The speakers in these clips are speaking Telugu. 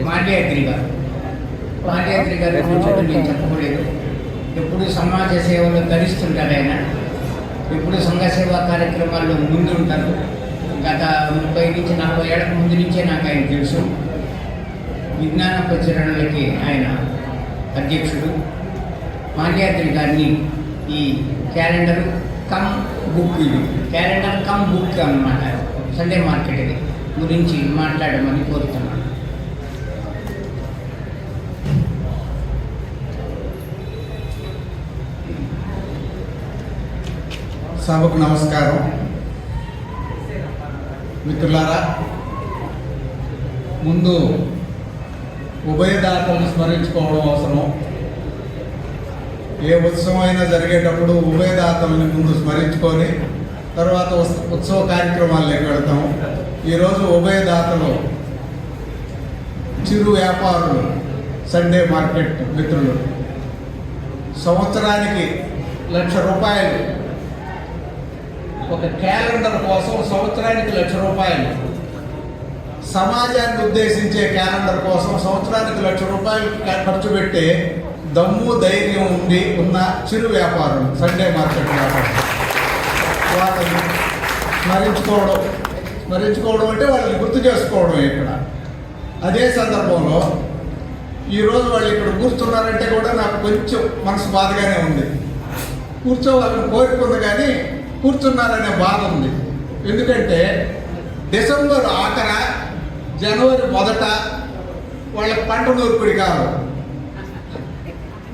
మాల్యాద్రి గారు కూర్చోవడం నేను చెప్పకూడదు. ఎప్పుడు సమాజ సేవలో ధరిస్తుంటారు ఆయన. ఎప్పుడు సంఘ సేవా కార్యక్రమాల్లో ముందుంటారు. గత 30 నుంచి 40 ఏళ్ల ముందు నుంచే నాకు ఆయన తెలుసు. విజ్ఞాన ప్రచురణలకి ఆయన అధ్యక్షుడు. మాల్యాద్రి గారిని ఈ క్యాలెండర్ కమ్ బుక్, ఇది క్యాలెండర్ కమ్ బుక్ అన్నమాట, సండే మార్కెట్ ఇది గురించి మాట్లాడమని కోరుతున్నాను. సభకు నమస్కారం. మిత్రులారా, ముందు ఉభయదాతలను స్మరించుకోవడం అవసరం. ఏ ఉత్సవం అయినా జరిగేటప్పుడు ఉభయదాతలను ముందు స్మరించుకొని తర్వాత ఉత్సవ కార్యక్రమాల్లోకి వెళ్తాము. ఈరోజు ఉభయదాతలు చిరు వ్యాపారులు, సండే మార్కెట్ మిత్రులు సంవత్సరానికి ₹1,00,000 ఒక క్యాలెండర్ కోసం, సంవత్సరానికి ₹1,00,000 సమాజాన్ని ఉద్దేశించే క్యాలెండర్ కోసం సంవత్సరానికి ₹1,00,000 ఖర్చు పెట్టే దమ్ము ధైర్యం ఉన్న చిరు వ్యాపారం సండే మార్కెట్ వ్యాపారం. వాళ్ళని స్మరించుకోవడం అంటే వాళ్ళని గుర్తు చేసుకోవడం. ఇక్కడ అదే సందర్భంలో ఈరోజు వాళ్ళు ఇక్కడ కూర్చున్నారంటే కూడా నాకు కొంచెం మనసు బాధగానే ఉంది. కూర్చోవాలని కోరుకుంది కానీ కూర్చున్నారనే బాధ ఉంది. ఎందుకంటే డిసెంబర్ ఆఖర, జనవరి మొదట వాళ్ళకి పంట నూర్పిడి కాదు.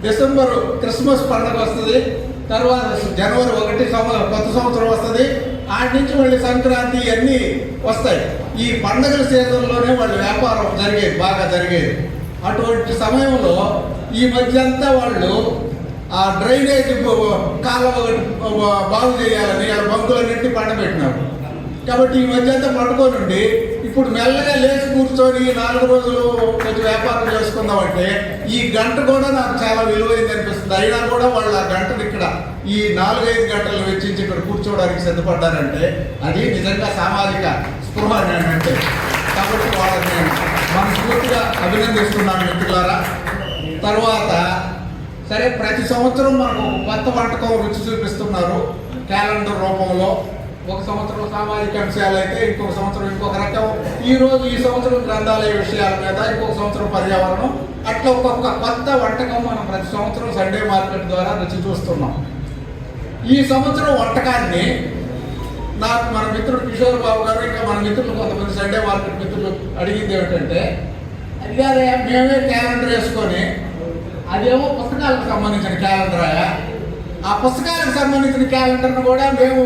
డిసెంబరు క్రిస్మస్ పండుగ వస్తుంది, తర్వాత జనవరి 1 కొత్త సంవత్సరం వస్తుంది, ఆటి నుంచి మళ్ళీ సంక్రాంతి అన్నీ వస్తాయి. ఈ పండుగల సీజన్లోనే వాళ్ళ వ్యాపారం బాగా జరిగేది. అటువంటి సమయంలో ఈ మధ్య అంతా వాళ్ళు ఆ డ్రైనేజ్ కాలువ బాగు చేయాలని బంకులన్నింటినీ పండబెట్టినారు. కాబట్టి ఈ మధ్య అంతా పట్టుకోనుండి ఇప్పుడు మెల్లగా లేచి కూర్చొని 4 రోజులు కొంచెం వ్యాపారం చేసుకుందామంటే ఈ గంట కూడా నాకు చాలా విలువైంది అనిపిస్తుంది. అయినా కూడా వాళ్ళు ఆ గంటను ఇక్కడ ఈ 4-5 గంటలు వెచ్చించి ఇక్కడ కూర్చోవడానికి సిద్ధపడ్డారంటే అది నిజంగా సామాజిక స్పృహ అంటే. కాబట్టి వాళ్ళని నేను మనస్ఫూర్తిగా అభినందిస్తున్నాను మిత్రులారా. తర్వాత సరే, ప్రతి సంవత్సరం మనకు కొత్త వంటకం రుచి చూపిస్తున్నారు క్యాలెండర్ రూపంలో. ఒక సంవత్సరం సామాజిక అంశాలు అయితే, ఇంకొక సంవత్సరం ఇంకొక రకం. ఈ సంవత్సరం గ్రంథాలయ విషయాల మీద, ఇంకొక సంవత్సరం పర్యావరణం. అట్లా ఒక్కొక్క కొత్త వంటకం మనం ప్రతి సంవత్సరం సండే మార్కెట్ ద్వారా రుచి చూస్తున్నాం. ఈ సంవత్సరం వంటకాన్ని నాకు మన మిత్రుడు కిషోర్ బాబు గారు, ఇంకా మన మిత్రులు కొంతమంది సండే మార్కెట్ మిత్రులు అడిగింది ఏమిటంటే, అడిగారే మేమే క్యాలెండర్ వేసుకొని, అదేమో పుస్తకాలకు సంబంధించిన క్యాలెండర్. ఆ పుస్తకాలకు సంబంధించిన క్యాలెండర్ను కూడా మేము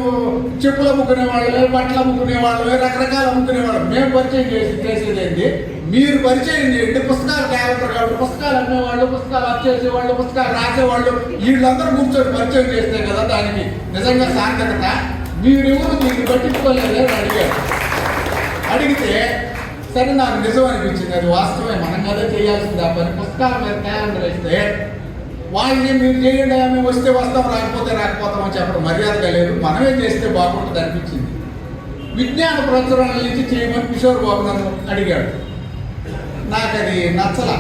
చెప్పులు అమ్ముకునే వాళ్ళమే, బట్టలు అమ్ముకునే వాళ్ళమే, రకరకాలు అమ్ముకునే వాళ్ళం. మేము పరిచయం చేసేది ఏంటి, మీరు పరిచయం చేయండి. పుస్తకాల క్యాలెండర్ కాబట్టి పుస్తకాలు అమ్మేవాళ్ళు, పుస్తకాలు వచ్చేసేవాళ్ళు, పుస్తకాలు రాసేవాళ్ళు వీళ్ళందరూ కూర్చొని పరిచయం చేస్తే కదా దానికి నిజంగా సార్థకత. మీరెవరు దీన్ని పట్టించుకోలేదు అని అడిగితే సరే, నాకు నిజం అనిపించింది. అది వాస్తవమే, మనం కదా చేయాల్సింది ఆ పని. పుస్తకాల మీద క్యాలెండర్ వేస్తే వాళ్ళని మీరు చేయండి, మేము వస్తే వస్తాం, రాకపోతే రాకపోతాం అని చెప్పడం మర్యాదగా లేదు. మనమే చేస్తే బాగుంటుంది అనిపించింది. విజ్ఞాన ప్రచురణల నుంచి చేయమని కిషోర్ బాబు నన్ను అడిగాడు. నాకు అది నచ్చల.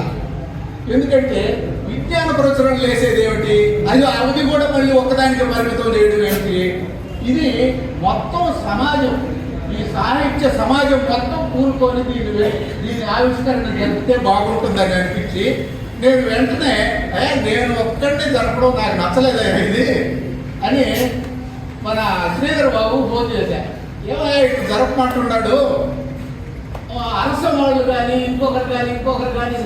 ఎందుకంటే విజ్ఞాన ప్రచురణలు వేసేది ఏమిటి, అది కూడా మళ్ళీ ఒక్కదానికి పరిమితం చేయడం ఏమిటి. ఇది మొత్తం సమాజం, ఈ సాహిత్య సమాజం మొత్తం కూరుకొని దీని ఆవిష్కరణ జరిగితే బాగుంటుందని అనిపించి నేను వెంటనే నేను ఒక్కడిని జరపడం నాకు నచ్చలేదు ఇది అని మన శ్రీధర్ బాబు ఫోన్ చేశాను. ఏమో ఇటు జరపమంటున్నాడు, అలసం వాళ్ళు కానీ ఇంకొకరు కానీ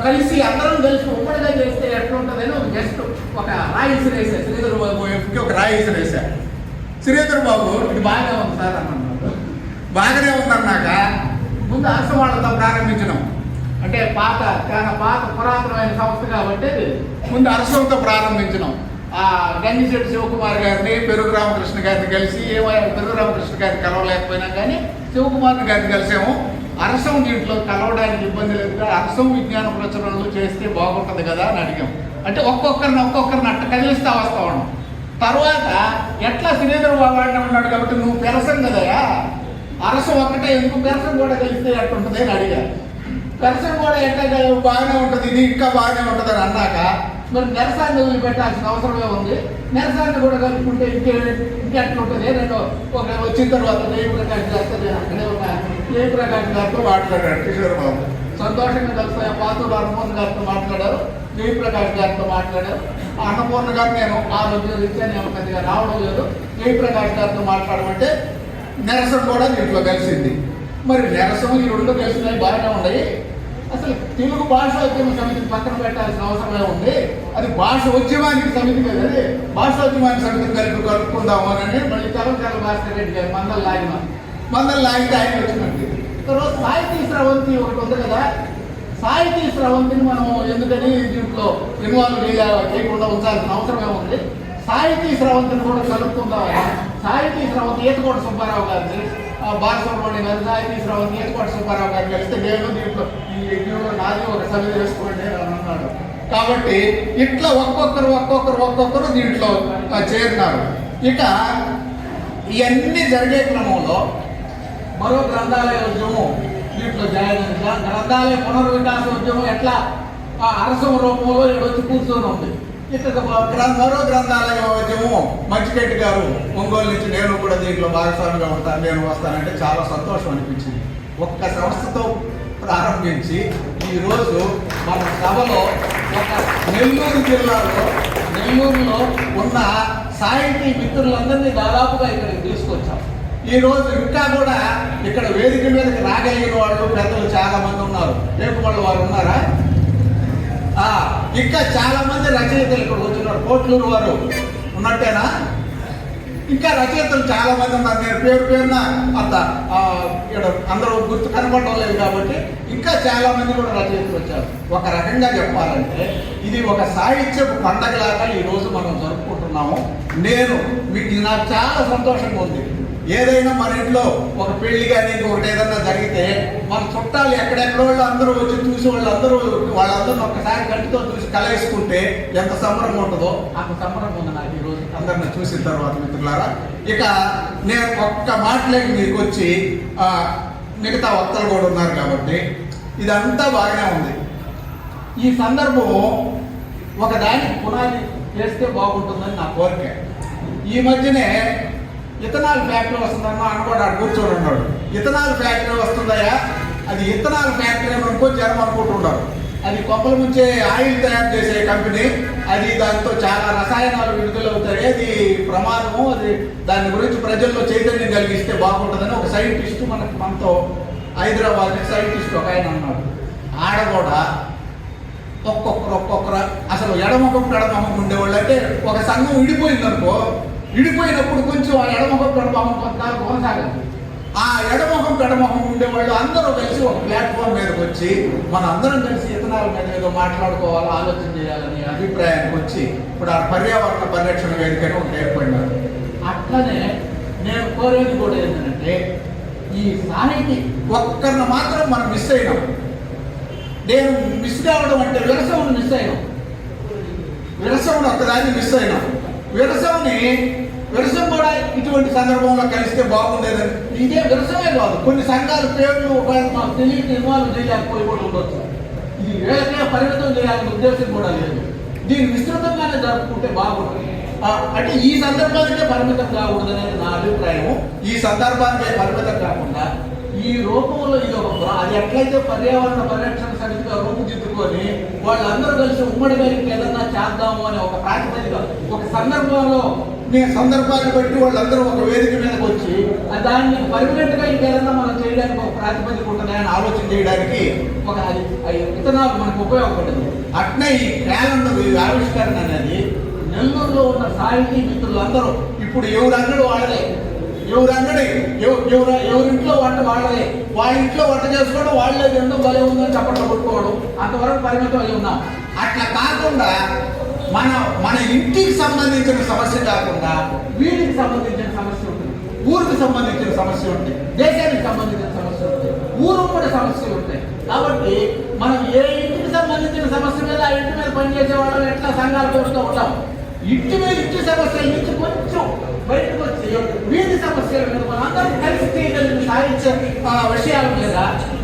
కలిసి అందరం కలిసి ఉమ్మడిగా చేస్తే ఎట్లుంటుందని ఒక జస్ట్ ఒక రాయి విసిరేశారు. శ్రీధర్ బాబు ఒక రాయి విసిరేశారు. శ్రీధర్ బాబు ఇది బాగానే ఉంది సార్ అన్నాడు. బాగానే ఉందన్నాక ముందు అలసం వాళ్ళతో ప్రారంభించినాం. అంటే చాలా పాత పురాతనమైన సంస్థ కాబట్టి ముందు అరసంతో ప్రారంభించినాం. గంగిశెట్టి శివకుమార్ గారిని, పెరుగు రామకృష్ణ గారిని కలిసి, పెరుగు రామకృష్ణ గారిని కలవలేకపోయినా కానీ శివకుమార్ గారిని కలిసాము. అరసం దీంట్లో కలవడానికి ఇబ్బంది లేదు కదా, అరసం విజ్ఞాన ప్రచురణలు చేస్తే బాగుంటుంది కదా అని అడిగాం. అంటే ఒక్కొక్కరిని అట్ట కదిలిస్తా వస్తా ఉన్నాం. తర్వాత ఎట్లా శ్రీధర్ బాబు ఉన్నాడు కాబట్టి నువ్వు పెరసం కదయా, అరసం ఒక్కటే ఎందుకు పెరసం కూడా కలిస్తే ఎట్టుంటుంది అని అడిగారు. దర్శనం కూడా ఎట్లా బాగానే ఉంటుంది, ఇది ఇంకా బాగానే ఉంటుంది అని అన్నాక మరి నిరసాన్ని వదిలిపెట్టాల్సిన అవసరమే ఉంది. నిరసాన్ని కూడా కలుపుకుంటే ఇంకెట్లా ఉంటుంది. నేను ఒక వచ్చిన తర్వాత జయప్రకాష్ గారితో నేను అక్కడే ఒక జయప్రకాష్ గారితో మాట్లాడాడు కిషోర్ బాబు. సంతోషంగా కలిసి పాతూరు అన్నపూర్ణ గారితో మాట్లాడారు, జయప్రకాష్ గారితో మాట్లాడారు. అన్నపూర్ణ గారు నేను ఆ రోజు రీత్యా నేను పెద్దగా రావడం లేదు, జయప్రకాష్ గారితో మాట్లాడమంటే నిరసం కూడా దీంట్లో కలిసింది. మరి నిరసం ఈ రెండు కలిసినవి బాగానే ఉన్నాయి. అసలు తెలుగు భాషోద్యమ సమితిని పక్కన పెట్టాల్సిన అవసరమే ఉంది. అది భాషోద్యమానికి సమితి కదా, అది భాషోద్యమానికి సమితిని కలుపుకుందాము అని మళ్ళీ తెలంగాణ భాస్కర్ రెడ్డి గారు మందలు లాగితే ఆయన వచ్చినట్టు. తర్వాత సాహితీ స్రవంతి ఒకటి ఉంది కదా, సాహితీ స్రవంతిని మనం ఎందుకని దీంట్లో ఇన్వాల్వ్ చేయకుండా ఉంచాల్సిన అవసరమే ఉంది. సాహితీ స్రవంతిని కూడా కలుపుకుందాం. సాహితీ స్రవంతి ఈతకోట సుబ్బారావు గారిని, బాలసుబ్రహ్మణ్యం గారి సాహితీ స్రవంతి ఈతకోట సుబ్బారావు గారిని కలిస్తే నేను దీంట్లో ఈ యజ్ఞంలో నాది ఒక సభ్యులు వేసుకోండి అని అన్నాడు. కాబట్టి ఇట్లా ఒక్కొక్కరు దీంట్లో చేరినారు. ఇక ఇవన్నీ జరిగే క్రమంలో మరో గ్రంథాలయ ఉద్యమం దీంట్లో జాయిన్ అయింది. గ్రంథాలయ పునర్వికాస ఉద్యమం ఎట్లా అరసం రూపంలో వచ్చి కూర్చొని ఉంది. ఇక్కడ మరో గ్రంథాలయ ఉద్యమం మంచిరెడ్డి గారు ఒంగోలు నుంచి నేను కూడా దీంట్లో భాగస్వామిగా ఉంటాను, నేను వస్తానంటే చాలా సంతోషం అనిపించింది. ఒక్క సంస్థతో ప్రారంభించి ఈరోజు మన సభలో ఒక నెల్లూరు జిల్లాలో నెల్లూరులో ఉన్న సాహితీ మిత్రులందరినీ దాదాపుగా ఇక్కడికి తీసుకొచ్చాం. ఈరోజు ఇంకా కూడా ఇక్కడ వేదిక మీదకి రాగలిగిన వాళ్ళు పెద్దలు చాలా మంది ఉన్నారు. రేపు వాళ్ళు వారు ఉన్నారా? ఇంకా చాలా మంది రచయితలు ఇక్కడ వచ్చినారు. కోట్లూరు వారు ఉన్నట్టేనా? ఇంకా రచయితలు చాలా మంది ఉన్నారు. నేను పేరున అంత ఇక్కడ అందరూ గుర్తు కనపడడం లేదు కాబట్టి ఇంకా చాలా మంది కూడా రచయితలు వచ్చారు. ఒక రకంగా చెప్పాలంటే ఇది ఒక సాహిత్య పండగలాగా ఈరోజు మనం జరుపుకుంటున్నాము. నాకు చాలా సంతోషంగా ఉంది. ఏదైనా మన ఇంట్లో ఒక పెళ్లి కానీ ఇంకొకటి ఏదన్నా జరిగితే మన చుట్టాలు ఎక్కడెక్కడ వాళ్ళు అందరూ వచ్చి చూసి వాళ్ళందరూ ఒక్కసారి కంటితో చూసి కలేసుకుంటే ఎంత సంబరంగా ఉంటుందో అంత సంబరంగా ఉంది నాకు ఈరోజు అందరిని చూసిన తర్వాత. మిత్రులారా, ఇక నేను ఒక్క మాటలేకి మీకు వచ్చి మిగతా వక్తలు కూడా ఉన్నారు కాబట్టి ఇదంతా బాగానే ఉంది. ఈ సందర్భం ఒకదానికి పునాది చేస్తే బాగుంటుందని నా కోరిక. ఈ మధ్యనే ఇథనాల్ ఫ్యాక్టరీ వస్తుందన్నా అనుకోండి, అటు కూర్చొని ఉన్నాడు. ఇథనాల్ ఫ్యాక్టరీ వస్తుందయా, అది ఇథనాల్ ఫ్యాక్టరీ అనుకో జనం అనుకుంటున్నారు. అది కొప్పల ముంచే ఆయిల్ తయారు చేసే కంపెనీ. అది దాంతో చాలా రసాయనాలు విడుదలవుతాయి, అది ప్రమాదము, అది దాని గురించి ప్రజల్లో చైతన్యం కలిగిస్తే బాగుంటుందని ఒక సైంటిస్టు మనతో హైదరాబాద్ సైంటిస్ట్ ఒక ఆయన అన్నాడు. ఆడ కూడా ఒక్కొక్కరు అసలు ఎడమొఖం ఉండేవాళ్ళు. అంటే ఒక సంఘం విడిపోయిందనుకో, విడిపోయినప్పుడు కొంచెం ఆ ఎడమొఖం కొంతకాలం కొనసాగదు. ఆ ఎడమొఖం ఉండేవాళ్ళు అందరూ కలిసి ఒక ప్లాట్ఫామ్ మీదకి వచ్చి మన అందరం కలిసి ఇథనాల మీద ఏదో మాట్లాడుకోవాలి, ఆలోచన చేయాలని అభిప్రాయానికి వచ్చి ఇప్పుడు ఆ పర్యావరణ పరిరక్షణ వేదికని ఒకటి ఏర్పడినారు. అట్లనే నేను కోరేది కూడా ఏంటంటే ఈ సాహితీ ఒక్కరిని మాత్రం మనం మిస్ అయినాం. నేను మిస్ కావడం అంటే విరసవుని మిస్ అయినాం. విరసవుని ఒక్కదాన్ని మిస్ అయినాం. విరసం కూడా ఇటువంటి సందర్భంలో కలిస్తే బాగుండేదని. ఇదే విరసమే కాదు, కొన్ని సంఘాల పేర్లు మాకు తెలియక ఇన్వాల్వ్ చేయలేకపోయి కూడా ఉండొచ్చు. ఇది వీళ్ళకే పరిమితం చేయాలనే ఉద్దేశం కూడా లేదు. దీన్ని విస్తృతంగానే జరుపుకుంటే బాగుంటుంది. అంటే ఈ సందర్భానికే పరిమితం కాకూడదనేది నా అభిప్రాయం. ఈ సందర్భానికే పరిమితం కాకుండా ఈ రూపంలో ఇది అది ఎట్లయితే పర్యావరణ పరిరక్షణ సమితిగా రూపుదిద్దుకొని వాళ్ళందరూ కలిసి ఉమ్మడిగా ఏదన్నా చేద్దాము అనే ఒక ప్రాతిపదిక, ఒక సందర్భాన్ని బట్టి వాళ్ళందరూ ఒక వేదిక మీదకి వచ్చి దాన్ని పర్మనెంట్గా ఇంకేదన్నా మనం చేయడానికి ఒక ప్రాతిపదిక ఉంటుందని ఆలోచన చేయడానికి ఒక ఇథనాల్ మనకు ఉపయోగపడింది. అట్నే ఈ క్యాలెండర్ ఆవిష్కరణ అనేది నెల్లూరులో ఉన్న సాహితీ మిత్రులందరూ ఇప్పుడు ఎవరంగడి వాళ్ళదే, ఎవరింట్లో వంట వాళ్ళదే, వాళ్ళ ఇంట్లో వంట చేసుకోవడం వాళ్ళే తినడం భలే ఉందని చెప్పడం కొట్టుకోవడం అంతవరకు పరిమితం అయి ఉన్నాం. అట్లా కాకుండా మన ఇంటికి సంబంధించిన సమస్య కాకుండా వీరికి సంబంధించిన సమస్య ఉంటుంది, ఊరికి సంబంధించిన సమస్య ఉంటుంది, దేశానికి సంబంధించిన సమస్య ఉంటుంది, ఊరు కూడా సమస్యలు ఉంటాయి. కాబట్టి మనం ఏ ఇంటికి సంబంధించిన సమస్య మీద ఆ ఇంటి మీద పనిచేసే వాళ్ళని ఎట్లా సంఘాలు పెడుతూ ఉంటాం. ఇంటి సమస్యల నుంచి కొంచెం బయటకు వచ్చి వీధి సమస్యల మీద మన అందరం కలిసి చేయగలిగిన సాధించే విషయాల మీద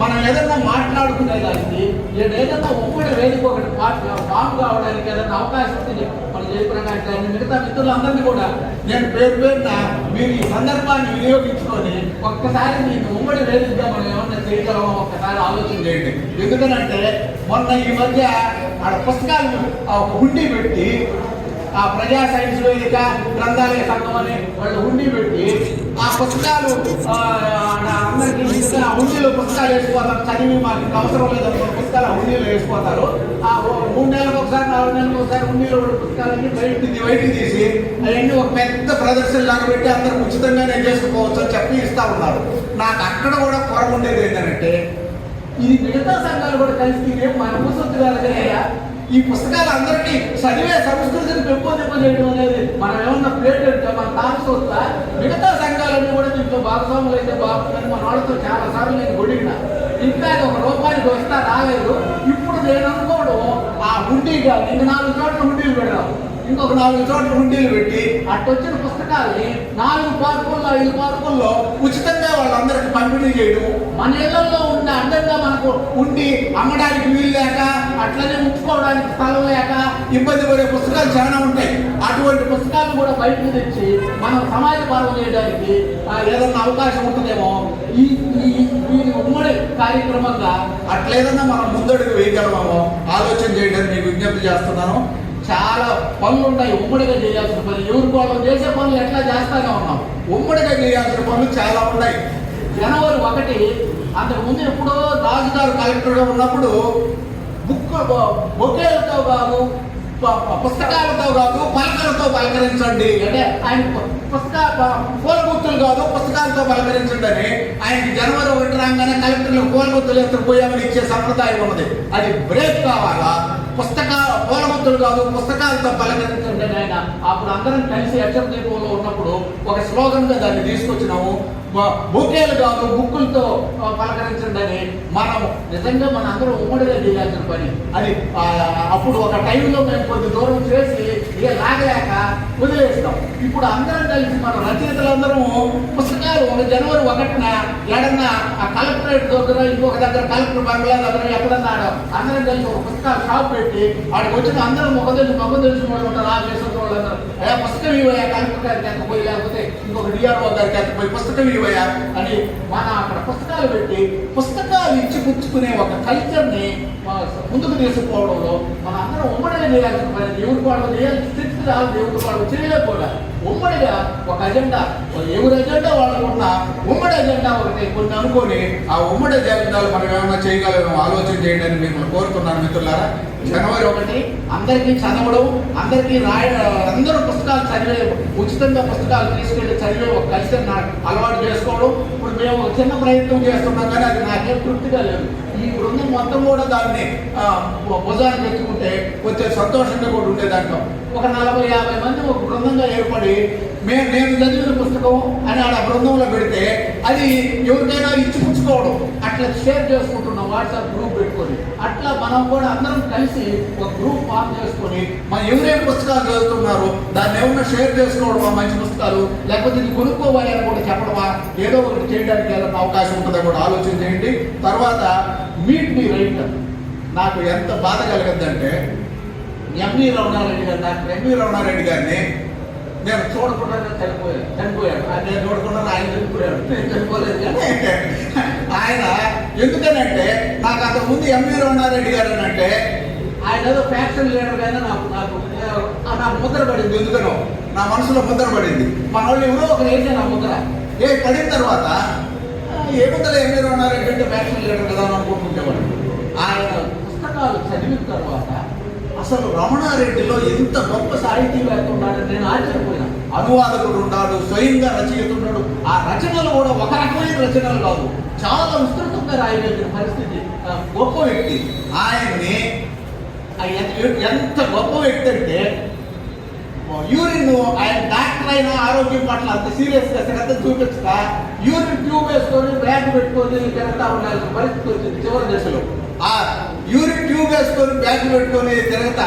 మనం ఏదన్నా మాట్లాడుకునే దానికి ఏదైనా ఉమ్మడి వేదిక ఒకటి ఫామ్ కావడానికి ఏదైనా అవకాశం ఉంది మన జయప్రకాష్ గారిని మిగతా మిత్రులందరినీ కూడా నేను పేరున మీరు ఈ సందర్భాన్ని వినియోగించుకొని ఒక్కసారి మీకు ఉమ్మడి వేదికగా మనం ఏమన్నా చేయగలమో ఒక్కసారి ఆలోచన చేయండి. ఎందుకనంటే మొన్న ఈ మధ్య ఆడ పుస్తకాలు ఒక హుండీ పెట్టి ఆ ప్రజా సైన్స్ వేదిక గ్రంథాలయ సంఘం అని వాళ్ళు హుండీ పెట్టి ఆ పుస్తకాలు అందరికీ హుండీలో పుస్తకాలు వేసిపోతారు. చదివి మాకు అవసరం లేదన్న పుస్తకాలు హుండీలో వేసిపోతారు. ఆ 3 నెలలకు ఒకసారి 4 నెలలకు ఒకసారి హుండీలో పుస్తకాలన్నీ బయటికి తీసి అవన్నీ ఒక పెద్ద ప్రదర్శన లాగా పెట్టి అందరూ ఉచితంగానే చేసుకోవచ్చు అని చెప్పి ఇస్తా ఉన్నారు. నాకు అక్కడ కూడా కొర ఉండేది ఏంటంటే ఇది మిగతా సంఘాలు కూడా కలిసి మన ముసొత్తు గారు ఈ పుస్తకాలు అందరికీ చదివే సంస్కృతిని పెంపొందింపజేయడం అనేది మనం ఏమన్నా ప్లేట్ మన తాత్సొత్త మిగతా సంఘాలన్నీ కూడా దీంట్లో భాగస్వాములు అయితే బాగుందని మన వాళ్ళతో చాలా సార్లు నేను గుడిగిన ఇంకా ₹1 వస్తా రాలేదు. ఇప్పుడు నేను అనుకోవడం ఆ హుండీగా ఇంక 4 చోట్ల హుండీలు పెడదాం, ఇంకొక 4 చోట్ల హుండీలు పెట్టి అట్టొచ్చిన పుస్తకాల్ని 4 పార్కుల్లో 5 పార్కుల్లో ఉచితంగా వాళ్ళందరికీ పంపిణీ చేయడం. మన ఇళ్లలో ఉన్న అందంగా మనకు ఉండి అమ్మడానికి వీలు లేక అట్లనే ఉంచుకోవడానికి స్థలం లేక ఇబ్బంది పడే పుస్తకాలు చాలా ఉంటాయి. అటువంటి పుస్తకాలు కూడా బయటకు తెచ్చి మనం సమాజ పాలన చేయడానికి ఏదన్నా అవకాశం ఉంటుందేమో ఈ ఉమ్మడి కార్యక్రమంగా అట్లేదన్నా మనం ముందడుగు వేయగలమో ఆలోచన చేయడానికి మీకు విజ్ఞప్తి చేస్తున్నాను. చాలా పనులు ఉన్నాయి ఉమ్మడిగా చేయాల్సిన పని. ఎవరి వాళ్ళు చేసే పనులు ఎట్లా చేస్తానే ఉన్నాం, ఉమ్మడిగా చేయాల్సిన పనులు చాలా ఉన్నాయి. జనవరి 1 అంతకుముందు ఎప్పుడో రాజుగారు కలెక్టర్గా ఉన్నప్పుడు బొకేలతో కాదు, పుస్తకాలతో కాదు, పలకలతో పలకరించండి అంటే ఆయన పూల గుర్తులు కాదు పుస్తకాలతో పలకరించండి అని ఆయనకి జనవరి 1 రాగానే కలెక్టర్లు పూల గుర్తులు ఎత్తుకుపోయామని ఇచ్చే సంప్రదాయం ఉన్నది. అది బ్రేక్ కావాలా? పూల గుర్తులు కాదు పుస్తకాలతో పలకరించండి అని ఆయన అప్పుడు అందరం కలిసి అక్షర దీపంలో ఉన్నప్పుడు ఒక స్లోగన్గా దాన్ని తీసుకొచ్చినాము. బొకేలు కాదు బుక్కులతో పలకరించండి అని మనం నిజంగా మన అందరూ ఉమ్మడిగా చేయాల్సిన పని అది. అప్పుడు ఒక టైంలో మేము కొద్ది దూరం చేసి ఇక లాగలేక వదిలేస్తాం. ఇప్పుడు అందరం కలిసి మన రచయితలందరూ పుస్తకాలు ఒక జనవరి 1న ఎడన్నా ఆ కలెక్టరేట్ దగ్గర ఇంకొక దగ్గర కలెక్టర్ బంగ్లా దగ్గర ఎక్కడన్నా అందరం కలిసి ఒక పుస్తకాలు షాప్ పెట్టి వాడికి వచ్చిన అందరూ ముఖం తెలిసిన వాళ్ళు ఉంటారు. ఆ దేశం వాళ్ళందరూ పుస్తకం ఇవ్వయా కలెక్టర్ గారికి ఎత్తపోయి లేకపోతే ఇంకొక డిఆర్ఓ గారికి ఎత్తపోయి పుస్తకం ఇవ్వయా అని మన అక్కడ పుస్తకాలు పెట్టి పుస్తకాలు ఇచ్చి పుచ్చుకునే ఒక కల్చర్ని ముందుకు తీసుకుపోవడంలో మన అందరం ఉమ్మడిగా చేయాల్సిన పని. దేవుడి వాళ్ళు చేయాల్సిన స్థితి రాదు, దేవుడి వాళ్ళు చేయలేకపోయినా ఉమ్మడిగా ఒక అజెండా ఎవరి అజెండా వాళ్ళకున్న ఉమ్మడి అజెండా ఒకటి కొన్ని అనుకొని ఆ ఉమ్మడి అజెండాలు మనం ఏమైనా చేయగలమో ఆలోచన చేయడానికి మిమ్మల్ని కోరుతున్నాను మిత్రులారా. జనవరి 1 అందరికీ చదవడం, అందరికీ అందరూ పుస్తకాలు చదివే ఉచితంగా పుస్తకాలు తీసుకెళ్ళి చదివే ఒక కల్చర్ అలవాటు చేసుకోవడం. ఇప్పుడు మేము ఒక చిన్న ప్రయత్నం చేస్తున్నాం కానీ అది నాకేం తృప్తిగా లేదు. ఈ బృందం మొత్తం కూడా దాన్ని భుజాన్ని తెచ్చుకుంటే కొంచెం సంతోషంగా కూడా ఉండేదాంట్లో ఒక 40-50 మంది ఒక బృందంగా ఏర్పడి నేను చదివిన పుస్తకం అని ఆ బృందంలో పెడితే అది ఎవరికైనా ఇచ్చి పుచ్చుకోవడం అట్లా షేర్ చేసుకుంటున్నాం. వాట్సాప్ గ్రూప్ పెట్టుకొని అట్లా మనం కూడా అందరం కలిసి ఒక గ్రూప్ ఫామ్ చేసుకొని మనం ఎవరేం పుస్తకాలు చదువుతున్నారు దాన్ని ఏమన్నా షేర్ చేసుకోవడమా, మంచి పుస్తకాలు లేకపోతే ఇది కొనుక్కోవాలి అని కూడా చెప్పడమా, ఏదో ఒకటి చేయడానికి ఏదైనా అవకాశం ఉంటుందో కూడా ఆలోచన చేయండి. తర్వాత మీట్ మీ రైటర్ నాకు ఎంత బాధ కలిగద్దంటే ఎంవి రమణారెడ్డి గారు డాక్టర్ ఎంవి రమణారెడ్డి గారిని నేను చూడకుండా చనిపోయాడు. నేను చూడకుండా ఆయన చనిపోయాడు, నేను చనిపోలేదు. కానీ ఆయన ఎందుకనంటే నాకు అంతకుముందు ఎంవి రమణారెడ్డి గారు అంటే ఆయన ఏదో ఫ్యాక్షన్ లీడర్ కానీ నాకు ముద్ర పడింది. ఎందుకనో నా మనసులో ముద్ర పడింది. మన వాళ్ళు ఎవరో ఒకరు వేసాను ఆ ముద్ర. పడిన తర్వాత ఏముందరూ ఎంవి రమణారెడ్డి అంటే ఫ్యాక్షన్ లీడర్ కదా అని అనుకుంటుండేవాడు. ఆయన పుస్తకాలు చదివిన తర్వాత అసలు రమణారెడ్డిలో ఎంత గొప్ప సాహితీవేత్త ఉన్నాడని నేను ఆశ్చర్యపోయినా. అనువాదకుడు ఉన్నాడు, స్వయంగా రచయిత ఉన్నాడు. ఆ రచనలు కూడా ఒక రకమైన రచనలు కాదు, చాలా విస్తృతంగా రాయగలిగిన పరిస్థితి. గొప్ప వ్యక్తి. ఆయన్ని ఎంత గొప్ప వ్యక్తి అంటే యూరిన్ ఆయన డాక్టర్ అయినా ఆరోగ్యం పట్ల అంత సీరియస్గా శ్రద్ధ చూపించక యూరిన్ ట్యూబ్ వేసుకొని బ్యాగ్ పెట్టుకొని తిరుగుతా ఉండాల్సిన పరిస్థితి వచ్చింది చివరి దశలో. ఆ యూరిన్ ట్యూబ్ వేసుకొని బ్యాగ్ పెట్టుకొని తిరగతా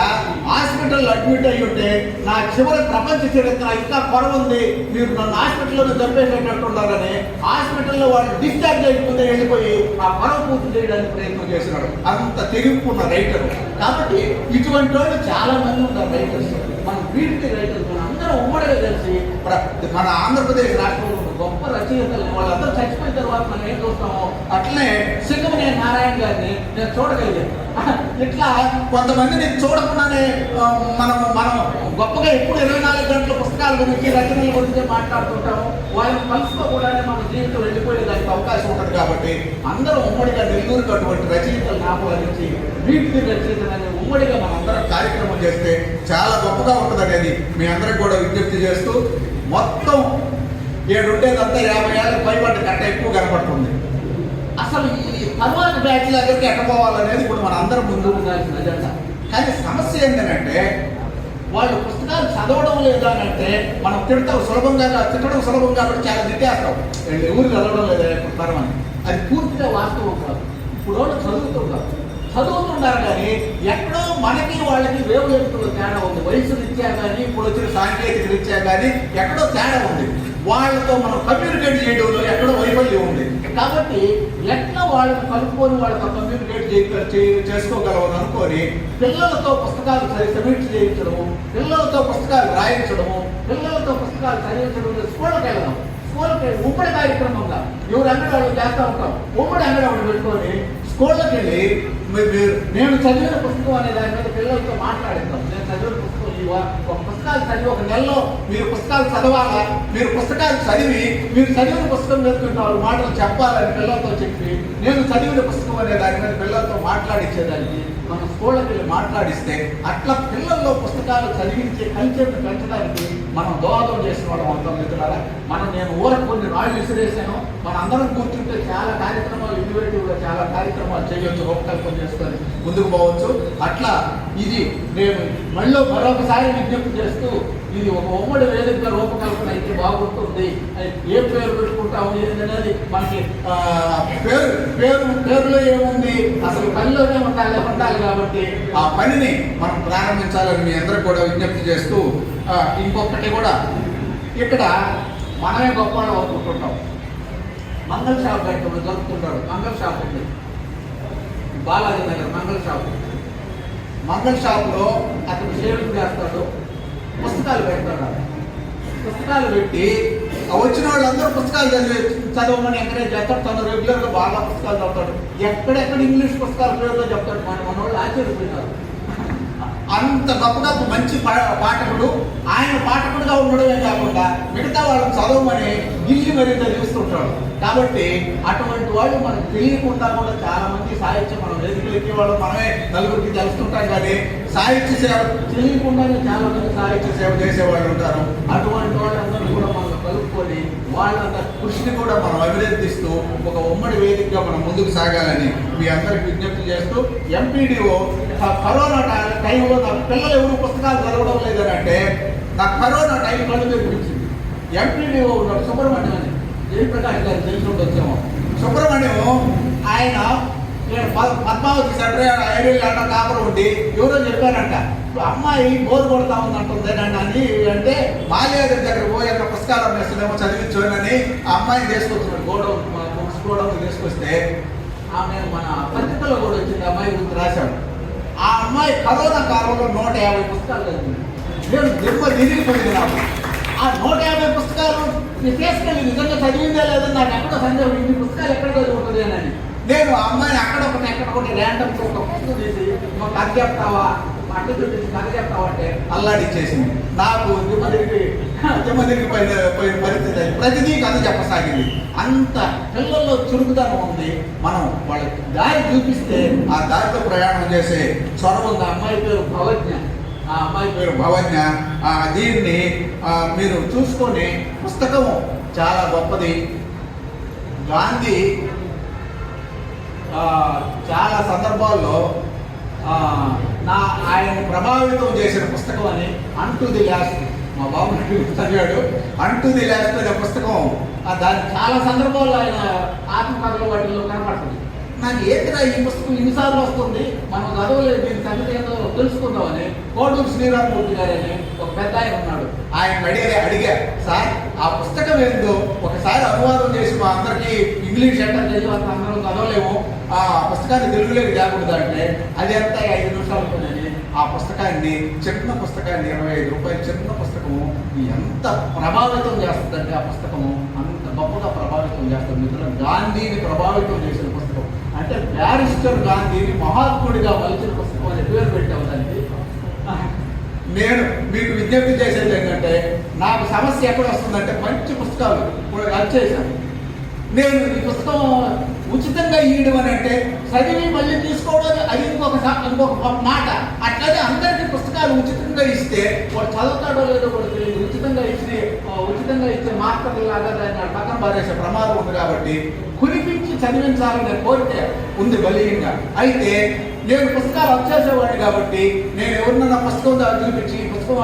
హాస్పిటల్లో అడ్మిట్ అయ్యి ఉంటే నా చివరి ప్రపంచ చరిత్ర ఇంకా పొరవ ఉంది, మీరు నన్ను హాస్పిటల్లో చంపేసేటట్టున్నారని హాస్పిటల్లో వాళ్ళు డిశ్చార్జ్ అయిపోతే వెళ్ళిపోయి ఆ పొరవ పూర్తి చేయడానికి ప్రయత్నం చేసినాడు. అంత తెగింపున్న రైటర్. కాబట్టి ఇటువంటి వాళ్ళు చాలా మంది ఉంటారు రైటర్స్. మనం వీటి రైటర్స్ మనం అందరం ఉమ్మడిగా కలిసి మన ఆంధ్రప్రదేశ్ రాష్ట్రంలో గొప్ప రచయితలు వాళ్ళందరూ చచ్చిపోయిన తర్వాత మనం ఏం చూస్తామో అట్లనే సింగమనేని నారాయణ గారిని నేను చూడగలిగాను. ఇట్లా కొంతమందిని చూడకుండానే మనం గొప్పగా ఎప్పుడు 24 గంటల పుస్తకాల గురించి రచనల గురించి మాట్లాడుతుంటాము. వాళ్ళని కలుసుకోకూడనే మన జీవితం వెళ్ళిపోయేదానికి అవకాశం ఉంటుంది. కాబట్టి అందరూ ఉమ్మడిగా నెల్లూరుకు అటువంటి రచయితలు ఆహ్వానించి వీటి రచయితలని ఉమ్మడిగా మనం అందరం కార్యక్రమం చేస్తే చాలా గొప్పగా ఉంటుంది అనేది మీ అందరికి కూడా విజ్ఞప్తి చేస్తూ, మొత్తం 7 ఉండేదంతా 50 ఏళ్ళకి పైబడ్డ కట్ట ఎక్కువ కనపడుతుంది. అసలు ఈ తర్వాత బ్యాచ్ దగ్గరికి ఎట్టపోవాలనేది ఇప్పుడు మన అందరం ముందు ఉండాల్సిన అజెండా. కానీ సమస్య ఏంటంటే వాళ్ళు పుస్తకాలు చదవడం లేదా అని అంటే మనం తిట్టడం సులభం కాబట్టి చాలా తిట్టేస్తాం, ఎవరు చదవడం లేదా పుస్తకం అని. అది పూర్తిగా వాస్తవం కాదు. ఇప్పుడు వాళ్ళు చదువుతున్నారు కానీ ఎక్కడో మనకి వాళ్ళకి వేవులెత్తులో తేడా ఉంది. వయసు రీత్యా కానీ ఇప్పుడు వచ్చిన సాంకేతిక రీత్యా కానీ ఎక్కడో తేడా ఉంది. వాళ్ళతో మనం కమ్యూనికేట్ చేయడంలో ఎక్కడో వైఫల్యం ఉంది. కాబట్టి ఎట్లా వాళ్ళని కలుపుకొని వాళ్ళతో కమ్యూనికేట్ చేసుకోగలవని అనుకొని పిల్లలతో పుస్తకాలు సమీక్ష చేయించడము, పిల్లలతో పుస్తకాలు రాయించడము, పిల్లలతో పుస్తకాలు చదివించడం, స్కూళ్ళకి వెళ్ళడం. స్కూళ్ళకి ఉమ్మడి కార్యక్రమంగా ఎవరు అంగడి చేస్తూ ఉంటాం. ఉమ్మడి అంగడి పెట్టుకొని స్కూళ్ళకి వెళ్ళి నేను చదివిన పుస్తకం అనే దాని మీద పిల్లలతో మాట్లాడిస్తాం. నేను చదివిన పుస్తకం ఒక పుస్తకాలు చదివి ఒక నెలలో మీరు పుస్తకాలు చదవాలా, మీరు పుస్తకాలు చదివి మీరు చదివిన పుస్తకం మీద వాళ్ళు మాటలు చెప్పాలని పిల్లలతో చెప్పి నేను చదివిన పుస్తకం అనే దాని మీద పిల్లలతో మాట్లాడించేదానికి మనం స్కూళ్ళకి వెళ్ళి మాట్లాడిస్తే అట్లా పిల్లల్లో పుస్తకాలు చదివించే కల్చర్ని పెంచడానికి మనం దోహదం చేసిన వాళ్ళం అవుతాం. మిత్రులారా, నేను ఊరకు కొన్ని రాళ్ళు విసిరేసాను. మన అందరం కూర్చుంటే చాలా కార్యక్రమాలు ఇన్నోవేటివ్గా చాలా కార్యక్రమాలు చేయొచ్చు, రూపకల్పన చేసుకొని ముందుకు పోవచ్చు. అట్లా ఇది నేను మరొకసారి విజ్ఞప్తి చేస్తూ, ఇది ఒక ఉమ్మడి వేదికగా రూపకల్పన అయితే బాగుంటుంది. ఏ పేరు పెట్టుకుంటాము ఏంటనేది మనకి పేరులో ఏముంది, అసలు పనిలోనే ఉండాలి కాబట్టి ఆ పనిని మనం ప్రారంభించాలని మీ అందరికి కూడా విజ్ఞప్తి చేస్తూ, ఇంకొకటి కూడా ఇక్కడ మనమే గొప్ప అనుకుంటుంటాం. మంగళ షాప్ బయట జరుపుతుంటారు. మంగళ షాప్ ఉంది బాలాజీ నగర్ మంగళ షాప్లో అతను సేవలు చేస్తాడు, పుస్తకాలు పెడతాడు. పుస్తకాలు పెట్టి వచ్చిన వాళ్ళందరూ పుస్తకాలు చదవమని ఎంకరేజ్ చేస్తాడు. తను రెగ్యులర్గా బాగా పుస్తకాలు చదువుతాడు. ఎక్కడెక్కడ ఇంగ్లీష్ పుస్తకాల పేరులో చెప్తాడు. మన వాళ్ళు ఆశ్చర్యపోయినారు. అంత గొప్పగా మంచి పాఠకుడు. ఆయన పాఠకుడుగా ఉండడమే కాకుండా మిగతా వాళ్ళని చదవమని గిల్లి మరీ చదివిస్తుంటాడు. కాబట్టి అటువంటి వాళ్ళు మనకు తెలియకుండా కూడా చాలా మంది సాహిత్యం మనం వేదికలెక్కే వాళ్ళు మనమే నలుగురికి తెలుస్తుంటాం. కానీ సాహిత్య సేవ తెలియకుండానే చాలా మంది సాహిత్య సేవ చేసేవాళ్ళు ఉంటారు. అటువంటి వాళ్ళందరూ కూడా మనం కలుపుకొని వాళ్ళంత కృషిని కూడా మనం అభినందిస్తూ ఒక ఉమ్మడి వేదికగా మనం ముందుకు సాగాలని మీ అందరికి విజ్ఞప్తి చేస్తూ, ఎంపీడీఓ కరోనా టైంలో నా పిల్లలు ఎవరు పుస్తకాలు చదవడం లేదని అంటే నాకు కరోనా టైం కళ్ళు తెప్పించింది. ఎంపీడీఓ ఉన్నాడు సుబ్రహ్మణ్యం అని, జయప్రకాష్ గారు తెలిసి వచ్చాము. సుబ్రహ్మణ్యం ఆయన పద్మావతి సెంటర్ ఐరేళ్ళు అంట కాపురం ఉండి ఎవరో చెప్పారంట, అమ్మాయి బోరు కొడతా ఉందంటుంది అని అంటే మాల్యాది దగ్గర పోయి అక్కడ పుస్తకాలు అమ్మేస్తుందేమో చదివించోనని ఆ అమ్మాయిని తీసుకొచ్చున్నాడు. గోడౌన్ తీసుకొస్తే ఆమె మన పత్రికలో కూడా వచ్చింది. అమ్మాయి గురించి రాశాడు. ఆ అమ్మాయి కరోనా కాలంలో 150 పుస్తకాలు చదివింది. నేను దిమ్మ తిరిగిపోయింది. నాకు ఆ 150 పుస్తకాలు తీసుకెళ్ళి నిజంగా చదివిందే లేదని నాకు ఎక్కడో సందేహం, ఇన్ని పుస్తకాలు ఎక్కడ చదువుతుంది అని. నేను ఆ అమ్మాయిని అక్కడ ఒకటి ర్యాండమ్గా ఒక పుస్తకం తీసి ఒక కథ చెప్తావా, అడ్డు చూపించి కథ చెప్తావా అంటే అల్లాడిచ్చేసింది. నాకు దిమ్మ తిరిగిపోయిన పరిస్థితి. ప్రతిదీ కథ చెప్పసాగింది. అంత పిల్లల్లో చురుకుదనం ఉంది. మనం వాళ్ళకి దారి చూపిస్తే ఆ దారితో ప్రయాణం చేసే చొరవ ఉంది. ఆ అమ్మాయి పేరు భవజ్ఞ. దీన్ని మీరు చూసుకొని పుస్తకం చాలా గొప్పది. గాంధీ చాలా సందర్భాల్లో ఆయన ప్రభావితం చేసిన పుస్తకం అని అంటూ ది లాస్ట్, మా బాబు చదివాడు. అంటూ ది లాస్ట్ అనే పుస్తకం దాని చాలా సందర్భాల్లో ఆయన ఆత్మకథల వాటిల్లో కనపడుతుంది. నాకు ఏంటిరా ఈ పుస్తకం ఇన్నిసార్లు వస్తుంది, మనం చదవలేదు, దీని సంగతి ఏదో తెలుసుకుందామని కోడూరు శ్రీరామమూర్తి గారని ఒక పెద్ద ఆయన ఉన్నాడు. ఆయన అడిగా సార్ ఆ పుస్తకం ఏందో ఒకసారి అనువాదం చేసి మా అందరికీ ఇంగ్లీష్ ఎంటర్ చేసి అంత అందరం చదవలేము, ఆ పుస్తకాన్ని తెలుగులోకి తేకూడదు అంటే అది ఎంత 5 నిమిషాలు ఉంటుందని ఆ పుస్తకాన్ని, చిన్న పుస్తకాన్ని 25 రూపాయలు చిన్న పుస్తకము ఎంత ప్రభావితం చేస్తుందంటే ఆ పుస్తకము అంత గొప్పగా ప్రభావితం చేస్తుంది. మిత్రులు, గాంధీని ప్రభావితం చేసిన పుస్తకం అంటే బ్యారిస్టర్ గాంధీని మహాత్ముడిగా మలిచిన పుస్తకం అని పేరు పెట్టాము దానికి. నేను మీకు విజ్ఞప్తి చేసేది ఏంటంటే నాకు సమస్య ఎక్కడ వస్తుందంటే మంచి పుస్తకాలు ఇప్పుడు వచ్చేసాను. నేను ఈ పుస్తకం ఉచితంగా ఇవ్వడం అని అంటే చదివి మళ్ళీ తీసుకోవడం అది ఇంకొక మాట. అట్లాగే అందరికీ పుస్తకాలు ఉచితంగా ఇస్తే వాడు చదువుతాడో లేదో కూడా తెలియదు. ఉచితంగా ఇచ్చే మాస్టర్లాగా దాన్ని పక్కన పారేసే ప్రమాదం ఉంది. కాబట్టి కురిపించి చదివించాలనే కోరిక ఉంది బలీయంగా. అయితే నేను పుస్తకాలు వచ్చేసేవాడిని కాబట్టి నేను ఎవరినన్నా పుస్తకం చూపించి పుస్తకం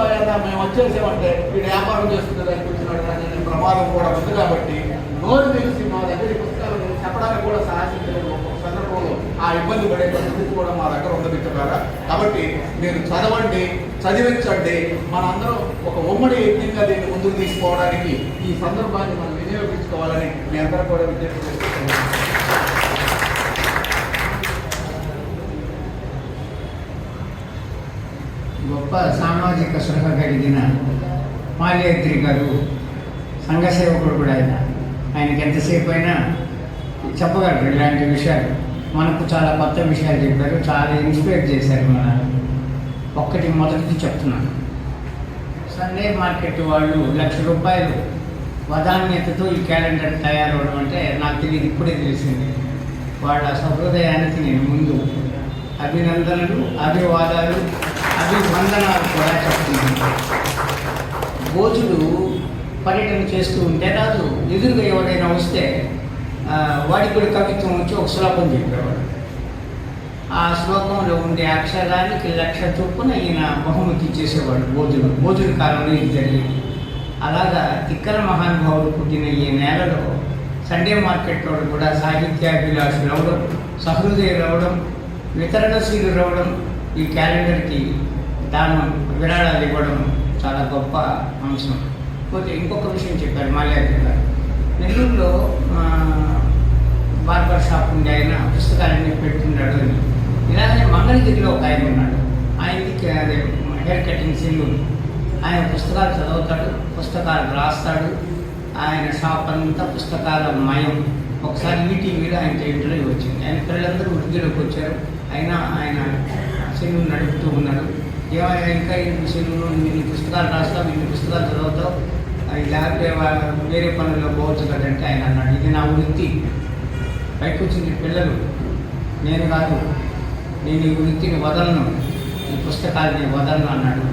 మేము వచ్చేసేమంటే వీడు వ్యాపారం చేస్తుంది దాన్ని కూర్చున్నాడు అనే ప్రమాదం కూడా ఉంది. కాబట్టి నోరు తెలిసి మా దగ్గర పుస్తకాలు చెప్పడానికి కూడా సాహసించలేదు. ఒక్కొక్క సందర్భంలో ఆ ఇబ్బంది పడే పరిస్థితి కూడా మా దగ్గర ఉంది కదా. కాబట్టి మీరు చదవండి, చదివించండి. మనందరం ఒక ఉమ్మడి యజ్ఞంగా దీన్ని ముందుకు తీసుకోవడానికి ఈ సందర్భాన్ని మనం వినియోగించుకోవాలని మీ అందరూ కూడా విజ్ఞప్తి చేస్తున్నాను. గొప్ప సామాజిక సృహ కలిగిన మాల్యాద్రి గారు సంఘ సేవకుడు కూడా ఆయనకి ఎంతసేపు అయినా చెప్పగలరు ఇలాంటి విషయాలు. మనకు చాలా కొత్త విషయాలు చెప్పారు, చాలా ఇన్స్పైర్ చేశారు. ఒక్కటి మొదటిది చెప్తున్నాను. సండే మార్కెట్ వాళ్ళు ₹1,00,000 వదాన్యతతో ఈ క్యాలెండర్ తయారవడం అంటే నాకు తెలియదు, ఇప్పుడే తెలిసింది. వాళ్ళ సహృదయానికి నేను ముందు అభినందనలు, అభివాదాలు, అభివందనాలు కూడా చెప్తున్నాను. భోజుడు పర్యటన చేస్తూ ఉంటే రాదు ఎదురుగా ఎవరైనా వస్తే వాడికి కూడా కవిత్వం వచ్చి ఒక శ్లోకం చెప్పేవాడు. ఆ శ్లోకంలో ఉండే అక్షరానికి 1,00,000 చొప్పున ఈయన బహుమతి ఇచ్చేసేవాడు భోజుడి కాలంలో ఇది జరిగింది. అలాగా తిక్కల మహానుభావుడు పుట్టిన ఈ నేలలో సండే మార్కెట్లో కూడా సాహిత్యాభిలాషులు అవడం, సహృదయులు అవడం, వితరణశీలు అవడం, ఈ క్యాలెండర్కి దానం విరాళాలు ఇవ్వడం చాలా గొప్ప అంశం. పోతే ఇంకొక విషయం చెప్పారు మాల్యాద్రి గారు. నెల్లూరులో బార్బర్ షాప్ ఉండి ఆయన పుస్తకాలన్నీ పెట్టుకున్నాడు అని. ఇలాగనే మంగళగిరిలో ఒక ఆయన ఉన్నాడు, ఆయనకి అదే హెయిర్ కటింగ్ సెలూన్. ఆయన పుస్తకాలు చదువుతాడు, పుస్తకాలు రాస్తాడు. ఆయన షాప్ అంతా పుస్తకాల మయం. ఒకసారి ఈటీవీలో ఆయనతో ఇంటర్వ్యూ వచ్చింది. ఆయన పిల్లలందరూ వృద్ధిలోకి వచ్చారు, అయినా ఆయన సెలూన్ నడుపుతూ ఉన్నాడు. ఏమైనా ఇంకా ఇన్ని సెలూన్ ఇన్ని పుస్తకాలు రాస్తావు, ఇన్ని పుస్తకాలు చదువుతావు, లేకపోతే వేరే పనుల్లో పోవచ్చు కదంటే ఆయన అన్నాడు, ఇది నా వృత్తి. పైకి వచ్చింది పిల్లలు, నేను కాదు, నేను ఈ వృత్తిని వదలను, ఈ పుస్తకాలని వదలను అన్నాడు.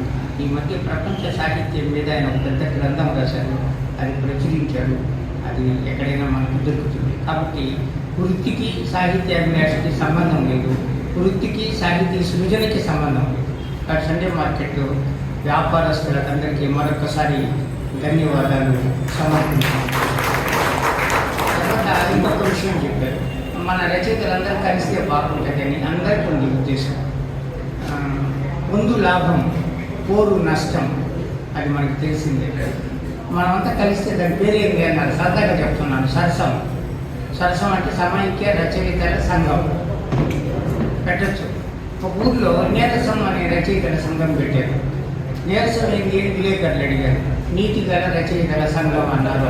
ఈ మధ్య ప్రపంచ సాహిత్యం మీద ఆయన ఒక పెద్ద గ్రంథం రాశారు, అది ప్రచురించాడు. అది ఎక్కడైనా మనకు దొరుకుతుంది. కాబట్టి వృత్తికి సాహిత్యాభిలాషకి సంబంధం లేదు, వృత్తికి సాహిత్య సృజనకి సంబంధం లేదు. కాబట్టి సండే మార్కెట్ వ్యాపారస్తులందరికీ మరొకసారి ధన్యవాదాలు సమర్పించాను. తర్వాత ఇంకొక విషయం చెప్పారు, మన రచయితలందరూ కలిస్తే బాగుంటుందని అందరికీ ఉంది ఉద్దేశం. ముందు లాభం, పోరు నష్టం, అది మనకు తెలిసిందే. మనమంతా కలిస్తే దాని పేరేంది అన్నారు, సరదాగా చెప్తున్నాను. సరసం. సరసం అంటే సమైక్య రచయితల సంఘం పెట్టచ్చు. ఒక ఊర్లో నీరసం అనే రచయితల సంఘం పెట్టారు. నీరసం ఏంటి అని విలేకరులు అడిగారు, నీతి గల రచయితల సంఘం అన్నారు.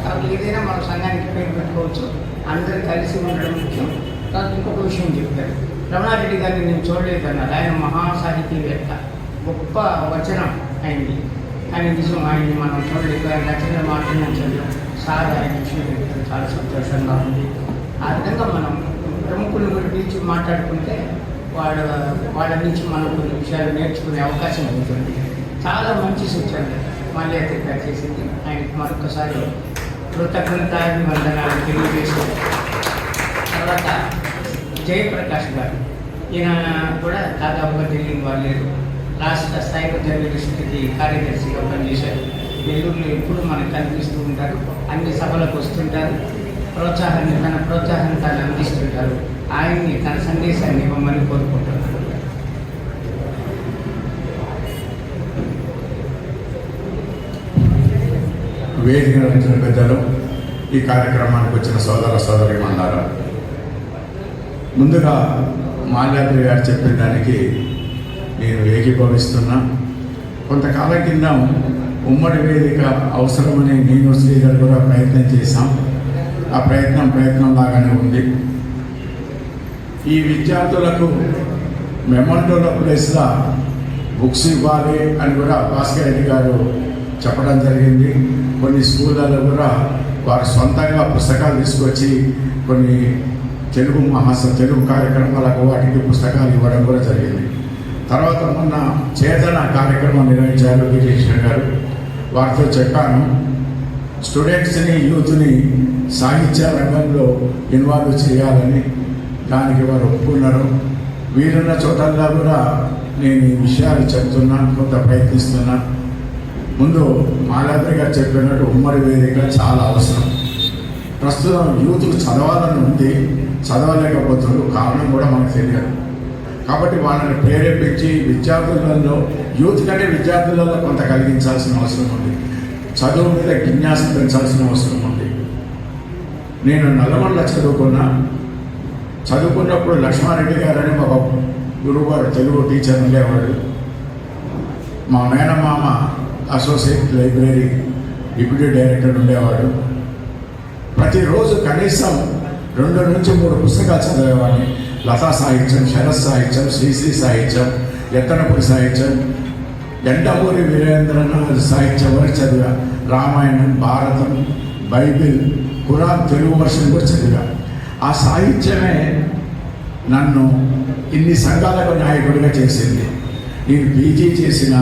కాబట్టి ఏదైనా మన సంఘానికి పేరు పెట్టుకోవచ్చు, అందరూ కలిసి ఉండడం ముఖ్యం. తర్వాత ఇంకొక విషయం చెప్పారు, రమణారెడ్డి గారిని నేను చూడలేదన్నారు. ఆయన మహాసాహితీవేత్త, గొప్ప వచనం అయింది. కానీ నిజం ఆయన్ని మనం చూడలేదు. ఆయన రచన మాత్రమే చదివాం. సార్ ఆయన విషయం చెప్పారు, చాలా సంతోషంగా ఉంది. ఆ విధంగా మనం ప్రముఖుల గురించి మాట్లాడుకుంటే వాళ్ళ నుంచి మనం కొన్ని విషయాలు నేర్చుకునే అవకాశం ఉంటుంది. చాలా మంచి సూచనలు మాల్యాద్రి గారు చేసింది. ఆయనకి మరొకసారి కృతజ్ఞతాభివందనాలు తెలియజేస్తూ, తర్వాత జయప్రకాష్ గారు, ఈయన కూడా దాదాపుగా తెలియని వాళ్ళు లేరు. రాష్ట్ర స్థాయిలో జర్నలిస్టుకి కార్యదర్శిగా పనిచేశారు. నెల్లూరులో ఎప్పుడు మనకు కనిపిస్తూ ఉంటారు, అన్ని సభలకు వస్తుంటారు. తన ప్రోత్సాహాన్ని తాను అందిస్తుంటారు. ఆయన్ని తన సందేశాన్ని ఇవ్వమని కోరుకుంటున్నాను. వేదిక వచ్చిన పెద్దలు, ఈ కార్యక్రమానికి వచ్చిన సోదరి మండారా, ముందుగా మాల్యాద్రి గారు చెప్పిన దానికి నేను ఏకీభవిస్తున్నా. కొంతకాలం కింద ఉమ్మడి వేదిక అవసరమని నేను శ్రీధర్ కూడా ప్రయత్నం చేశాం. ఆ ప్రయత్నం లాగానే ఉంది. ఈ విద్యార్థులకు మెమంటోల ప్లేస్లో బుక్స్ ఇవ్వాలి అని కూడా భాస్కర్ రెడ్డి గారు చెప్పడం జరిగింది. కొన్ని స్కూళ్ళలో కూడా వారు సొంతంగా పుస్తకాలు తీసుకొచ్చి కొన్ని తెలుగు కార్యక్రమాలకు వాటికి పుస్తకాలు ఇవ్వడం కూడా జరిగింది. తర్వాత మొన్న చేతన కార్యక్రమం నిర్వహించారు గిరీష్ గారు. వారితో చెప్పాను, స్టూడెంట్స్ని యూత్ని సాహిత్య రంగంలో ఇన్వాల్వ్ చేయాలని. దానికి వారు ఒప్పుకున్నారు. వీరున్న చోటల్లో కూడా నేను ఈ విషయాలు చెప్తున్నా, కొంత ప్రయత్నిస్తున్నా. ముందు మాల్యాద్రి గారు చెప్పినట్టు ఉమ్మడి వేదిక చాలా అవసరం. ప్రస్తుతం యూత్కు చదవాలని ఉంది, చదవలేకపోతున్నారు. కారణం కూడా మనకు తెలియదు. కాబట్టి వాళ్ళని ప్రేరేపించి విద్యార్థులలో, యూత్ కంటే విద్యార్థులలో కొంత కలిగించాల్సిన అవసరం ఉంది. చదువు మీద జిజ్ఞాస పెంచాల్సిన అవసరం ఉంది. నేను నల్లమల్ల చదువుకున్నప్పుడు లక్ష్మారెడ్డి గారని ఒక గురువుగారు తెలుగు టీచర్ ఉండేవాడు. మా మేనమామ అసోసియేట్ లైబ్రరీ డిప్యూటీ డైరెక్టర్ ఉండేవాడు. ప్రతిరోజు కనీసం 2 నుంచి 3 పుస్తకాలు చదివేవాడిని. లతా సాహిత్యం, శరత్ సాహిత్యం, శ్రీశ్రీ సాహిత్యం, ఎత్తనపూరి సాహిత్యం, ఎండమూరి వీరేంద్రనాథ్ సాహిత్యం వరకు చదివా. రామాయణం, భారతం, బైబిల్, ఖురాన్ తెలుగు వర్షన్ కూడా చదివా. ఆ సాహిత్యమే నన్ను ఇన్ని సంఘాలకు నాయకుడిగా చేసింది. నేను పీజీ చేసిన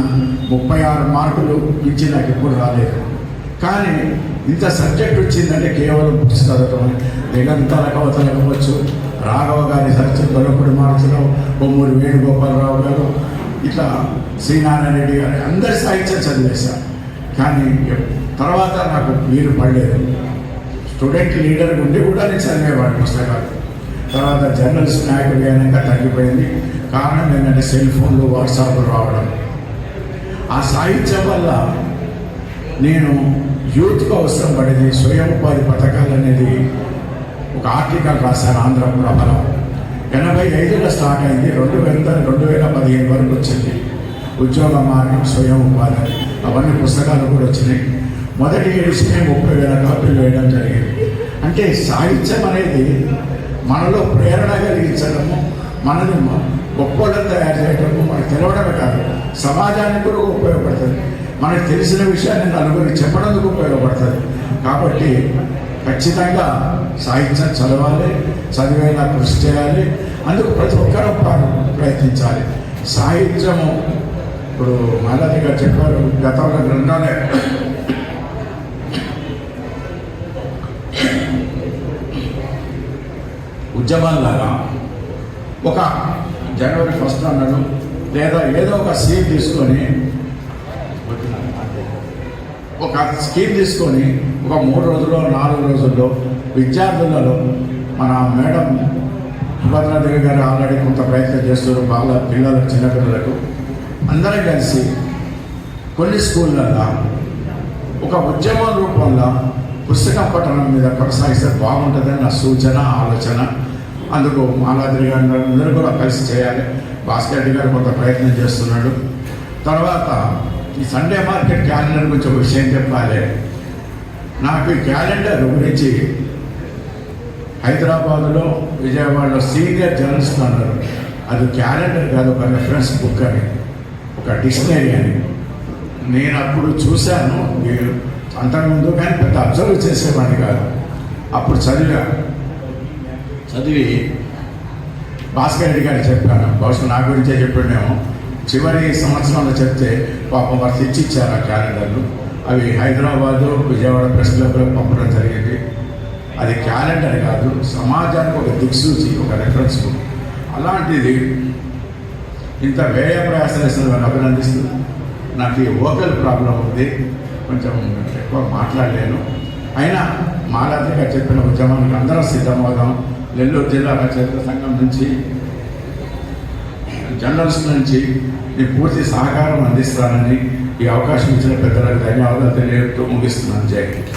36 మార్కులు ఇచ్చి నాకు ఎప్పుడు రాలేదు. కానీ ఇంత సబ్జెక్ట్ వచ్చిందంటే కేవలం బుక్స్ చదవటం. నిరంతర కవతలు అవ్వచ్చు, రాఘవ గారి సత్యం, దొరపడి మార్చరావు, బొమ్మూరి వేణుగోపాలరావు గారు, ఇట్లా శ్రీనారాయణ రెడ్డి గారు, అందరి సాహిత్యం చదివేశాను. కానీ తర్వాత నాకు వీలు పడలేదు. స్టూడెంట్ లీడర్ ఉండి కూడా నేను చదివేవాడిని పుస్తకాలు. తర్వాత జర్నలిస్ట్ నాయకుడు అయినాక తగ్గిపోయింది. కారణం ఏంటంటే సెల్ ఫోన్లు, వాట్సాప్లు రావడం. ఆ సాహిత్యం వల్ల నేను యూత్కు అవసరం పడేది స్వయం ఉపాధి పథకాలు అనేది ఒక ఆర్టికల్ రాశాను ఆంధ్రప్రభలో. 85లో స్టార్ట్ అయింది, 2015 వరకు వచ్చింది. ఉద్యోగ మార్గం, స్వయం ఉపాధి, అవన్నీ పుస్తకాలు కూడా వచ్చినాయి. మొదటి ఎడిషన్ 30,000 కాపీలు వేయడం జరిగింది. అంటే సాహిత్యం అనేది మనలో ప్రేరణ కలిగించడము, మనని గొప్పలను తయారు చేయడము, మనకు తెలవడమే కాదు, సమాజానికి కూడా ఉపయోగపడుతుంది. మనకు తెలిసిన విషయాన్ని నలుగురికి చెప్పడానికి ఉపయోగపడుతుంది. కాబట్టి ఖచ్చితంగా సాహిత్యం చదవాలి, చదివేలా కృషి చేయాలి. అందుకు ప్రతి ఒక్కరూ ప్రయత్నించాలి. సాహిత్యము ఇప్పుడు మాల్యాద్రి గారు చెప్పారు, గతంలో గ్రంథాలే ఉద్యమాల్లాగా ఒక జనవరి 1 అన్నాడు, లేదా ఏదో ఒక స్కీమ్ తీసుకొని ఒక 3 రోజుల్లో 4 రోజుల్లో విద్యార్థులలో మన మేడం సుభద్రాదేవి గారు ఆల్రెడీ కొంత ప్రయత్నం చేస్తున్నారు. పిల్లలకు, చిన్నపిల్లలకు అందరం కలిసి కొన్ని స్కూళ్ళల్లో ఒక ఉద్యమం రూపంలో పుస్తకం పఠనం మీద కొనసాగిస్తే బాగుంటుందని నా సూచన, ఆలోచన. అందుకు మాల్యాద్రి గారు అందరూ కూడా కలిసి చేయాలి. భాస్కర్ రెడ్డి గారు కొంత ప్రయత్నం చేస్తున్నాడు. తర్వాత ఈ సండే మార్కెట్ క్యాలెండర్ గురించి ఒక విషయం చెప్పాలి. నాకు ఈ క్యాలెండర్ గురించి హైదరాబాదులో, విజయవాడలో సీనియర్ జర్నలిస్ట్ అన్నారు. అది క్యాలెండర్ కాదు, ఒక రెఫరెన్స్ బుక్ అని, ఒక డిక్షనరీ అని. నేను అప్పుడు చూశాను, అంతకుముందు, కానీ పెద్ద అబ్జర్వ్ చేసేవాడిని కాదు. అప్పుడు చదివి భాస్కర్ రెడ్డి గారు చెప్పాను. బహుశా నా గురించే చెప్పాడేమో. చివరి సంవత్సరంలో చెప్తే పాపం వారు తెచ్చిచ్చారు ఆ క్యాలెండర్లు. అవి హైదరాబాదు, విజయవాడ ప్రెస్ క్లబ్లో పంపడం జరిగింది. అది క్యాలెండర్ కాదు, సమాజానికి ఒక దిక్సూచి, ఒక రెఫరెన్స్ బుక్. అలాంటిది ఇంత వ్యయ ప్రయాసాలు అభినందిస్తూ, నాకు ఈ వోకల్ ప్రాబ్లం ఉంది, కొంచెం ఎక్కువ మాట్లాడలేను. అయినా మాలాదిగా చెప్పిన ఉద్యమానికి అందరం సిద్ధమవుదాం. నెల్లూరు జిల్లా రచయితల సంఘం నుంచి, జర్నలిస్ట్ నుంచి నేను పూర్తి సహకారం అందిస్తానని ఈ అవకాశం ఇచ్చిన పెద్దలకు ధన్యవాదాలు తెలియజేస్తూ ముగిస్తున్నాను. జై హింద్.